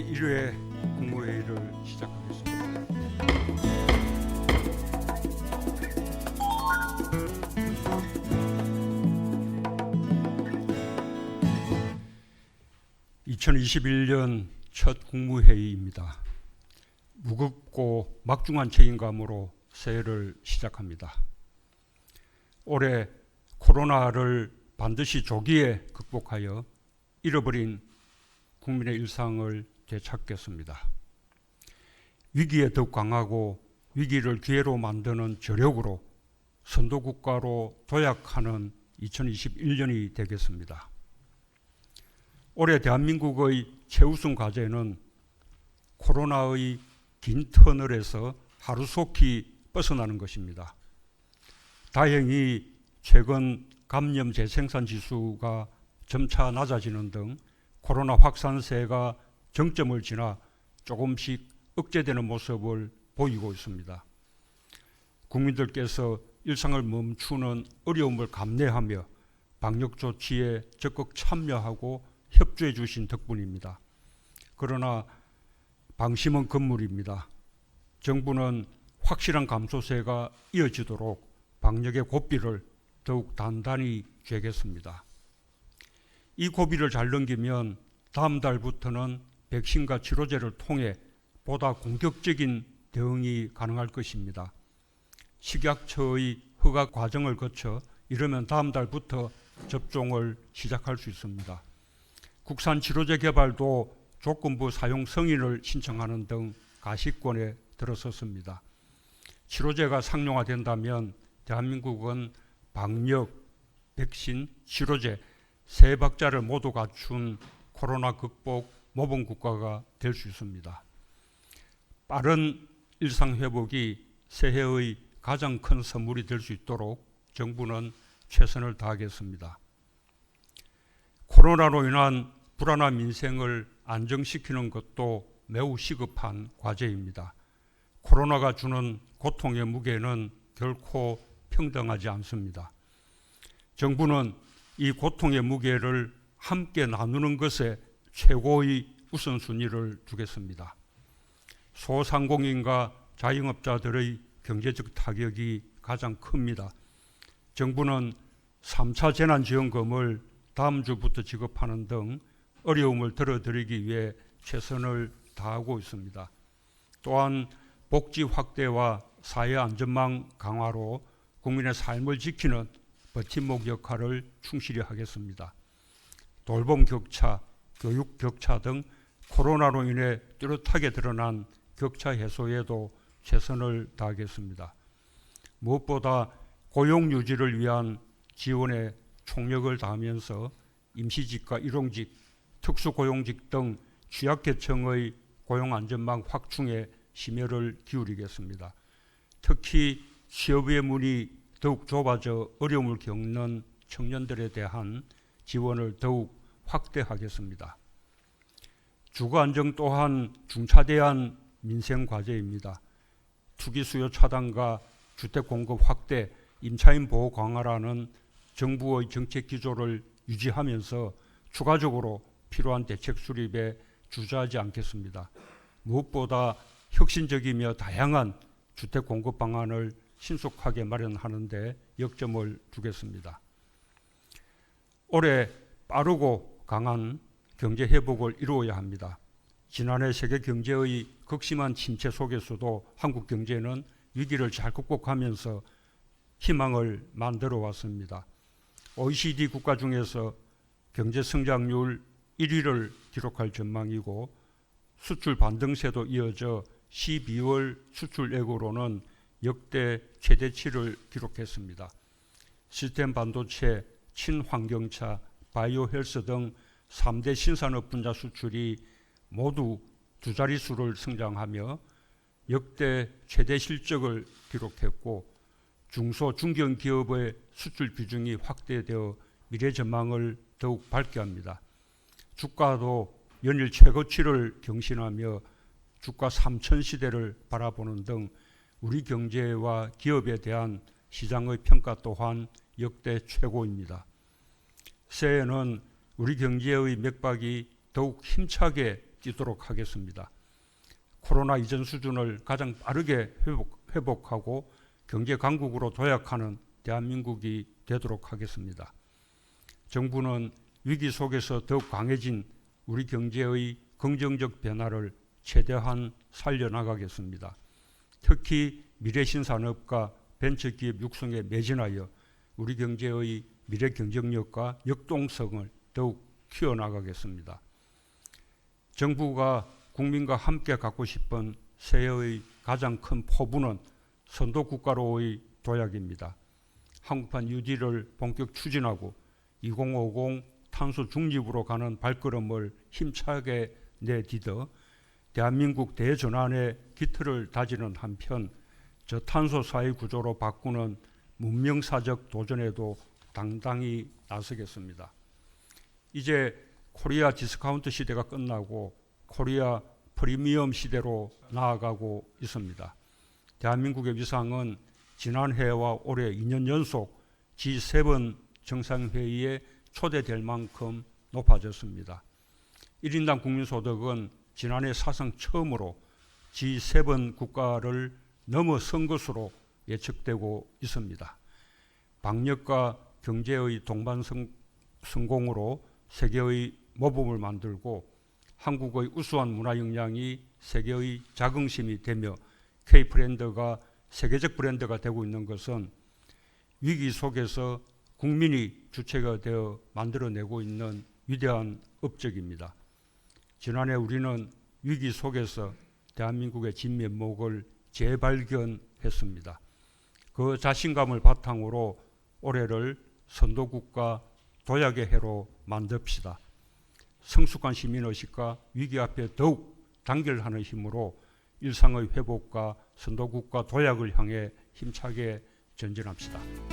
제1회 국무회의를 시작하겠습니다. (2021년) 첫 국무회의입니다. 무겁고 막중한 책임감으로 새해를 시작합니다. 올해 코로나를 반드시 조기에 극복하여 잃어버린 국민의 일상을 되찾겠습니다. 위기에 더욱 강하고 위기를 기회로 만드는 저력으로 선도국가로 도약하는 2021년이 되겠습니다. 올해 대한민국의 최우선 과제는 코로나의 긴 터널에서 하루속히 벗어나는 것입니다. 다행히 최근 감염 재생산 지수가 점차 낮아지는 등 코로나 확산세가 정점을 지나 조금씩 억제되는 모습을 보이고 있습니다. 국민들께서 일상을 멈추는 어려움을 감내하며 방역 조치에 적극 참여하고 협조해 주신 덕분입니다. 그러나 방심은 금물입니다. 정부는 확실한 감소세가 이어지도록 방역의 고삐를 더욱 단단히 쥐겠습니다. 이 고비를 잘 넘기면 다음 달부터는 백신과 치료제를 통해 보다 공격적인 대응이 가능할 것입니다. 식약처의 허가 과정을 거쳐 이르면 다음 달부터 접종을 시작할 수 있습니다. 국산 치료제 개발도 조건부 사용 승인을 신청하는 등 가시권에 들어섰습니다. 치료제가 상용화된다면 대한민국은 방역, 백신, 치료제 세 박자를 모두 갖춘 코로나 극복 모범 국가가 될 수 있습니다. 빠른 일상 회복이 새해의 가장 큰 선물이 될 수 있도록 정부는 최선을 다하겠습니다. 코로나로 인한 불안한 민생을 안정시키는 것도 매우 시급한 과제입니다. 코로나가 주는 고통의 무게는 결코 평등하지 않습니다. 정부는 이 고통의 무게를 함께 나누는 것에 최고의 우선순위를 두겠습니다. 소상공인과 자영업자들의 경제적 타격이 가장 큽니다. 정부는 3차 재난지원금을 다음 주부터 지급하는 등 어려움을 덜어드리기 위해 최선을 다하고 있습니다. 또한 복지 확대와 사회 안전망 강화로 국민의 삶을 지키는 버팀목 역할을 충실히 하겠습니다. 돌봄 격차, 교육 격차 등 코로나로 인해 뚜렷하게 드러난 격차 해소에도 최선을 다하겠습니다. 무엇보다 고용 유지를 위한 지원에 총력을 다하면서 임시직과 일용직, 특수고용직 등 취약계층의 고용안전망 확충에 심혈을 기울이겠습니다. 특히 취업의 문이 더욱 좁아져 어려움을 겪는 청년들에 대한 지원을 더욱 확대하겠습니다. 주거안정 또한 중차대한 민생 과제입니다. 투기 수요 차단과 주택 공급 확대, 임차인 보호 강화라는 정부의 정책 기조를 유지하면서 추가적으로 필요한 대책 수립에 주저하지 않겠습니다. 무엇보다 혁신적이며 다양한 주택 공급 방안을 신속하게 마련하는 데 역점을 두겠습니다. 올해 빠르고 강한 경제 회복을 이루어야 합니다. 지난해 세계 경제의 극심한 침체 속에서도 한국 경제는 위기를 잘 극복하면서 희망을 만들어 왔습니다. OECD 국가 중에서 경제 성장률 1위를 기록할 전망이고 수출 반등세도 이어져 12월 수출액으로는 역대 최대치를 기록했습니다. 시스템 반도체, 친환경차, 바이오 헬스 등 3대 신산업 분야 수출이 모두 두 자릿수를 성장하며 역대 최대 실적을 기록했고 중소, 중견기업의 수출 비중이 확대되어 미래 전망을 더욱 밝게 합니다. 주가도 연일 최고치를 경신하며 주가 3천 시대를 바라보는 등 우리 경제와 기업에 대한 시장의 평가 또한 역대 최고입니다. 새해에는 우리 경제의 맥박이 더욱 힘차게 뛰도록 하겠습니다. 코로나 이전 수준을 가장 빠르게 회복하고 경제 강국으로 도약하는 대한민국이 되도록 하겠습니다. 정부는 위기 속에서 더욱 강해진 우리 경제의 긍정적 변화를 최대한 살려나가겠습니다. 특히 미래신산업과 벤처기업 육성에 매진하여 우리 경제의 미래 경쟁력과 역동성을 더욱 키워나가겠습니다. 정부가 국민과 함께 갖고 싶은 새해의 가장 큰 포부는 선도국가로의 도약입니다. 한국판 뉴딜을 본격 추진하고 2050 탄소 중립으로 가는 발걸음을 힘차게 내디뎌 대한민국 대전환의 기틀을 다지는 한편 저탄소 사회 구조로 바꾸는 문명사적 도전에도 당당히 나서겠습니다. 이제 코리아 디스카운트 시대가 끝나고 코리아 프리미엄 시대로 나아가고 있습니다. 대한민국의 위상은 지난해와 올해 2년 연속 G7 정상회의에 초대될 만큼 높아졌습니다. 1인당 국민소득은 지난해 사상 처음으로 G7 국가를 넘어선 것으로 예측되고 있습니다. 방역과 경제의 동반성공으로 세계의 모범을 만들고 한국의 우수한 문화 역량이 세계의 자긍심이 되며 K-브랜드가 세계적 브랜드가 되고 있는 것은 위기 속에서 국민이 주체가 되어 만들어내고 있는 위대한 업적입니다. 지난해 우리는 위기 속에서 대한민국의 진면목을 재발견했습니다. 그 자신감을 바탕으로 올해를 선도국가 도약의 해로 만듭시다. 성숙한 시민의식과 위기 앞에 더욱 단결하는 힘으로 일상의 회복과 선도국가 도약을 향해 힘차게 전진합시다.